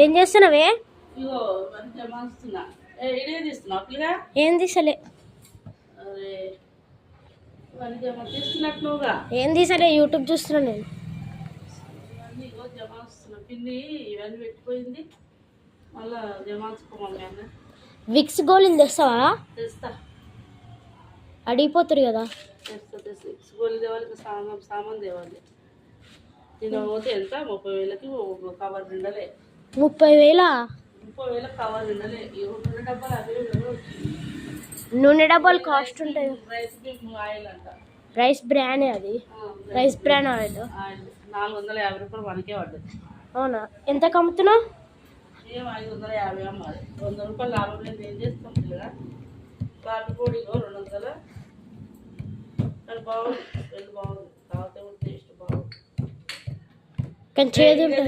ఏం చేస్తున్నావే? ఇగో జమాస్తున్నా. ఇడే తీస్తున్నావు పిల్లగా? ఏం తీసలే. అరే తీస్తున్నట్టుగా. ఏం తీసలే, యూట్యూబ్ చూస్తున్నా నేను. ఇవన్నీ ఇగో జమాస్తున్నా. పిన్ని ఇవన్నీ పెట్టిపోయింది, మళ్ళా జమాసుకోమని అన్న. విక్స్ గోళీలు తెస్తావా? తెస్తా. అడిగిపోతారు కదా. తెస్తా విక్స్ గోళీ తేవాలి, సామాన్ తేవాలి. తినకపోతే ఎంత? 30,000కి కవర్ నిండలే. 30,000? 30,000 కవర్ నిండలే. ఈ 2 డబ్బాలు అదే నూనె డబ్బాలు కాస్ట్ ఉంటాయి. రైస్ ఆయిల్ అంట. రైస్ బ్రాండ్ అది. రైస్ బ్రాండ్ ఆయిల్ 450 రూపాయలు మనకే పడ్డది. అవునా? ఎంత కమ్ముతున్నావు? ఏం 550 అమ్మాలి. 100 రూపాయలు లాభం లేదు. ఏం చేస్తాం పిల్లగా? కాఫీ పొడిలో 200. కానీ బాగుంది, బాగుంది. తాగితే టేస్ట్ బాగుంది. కానీ చేదు ఉంటుంది.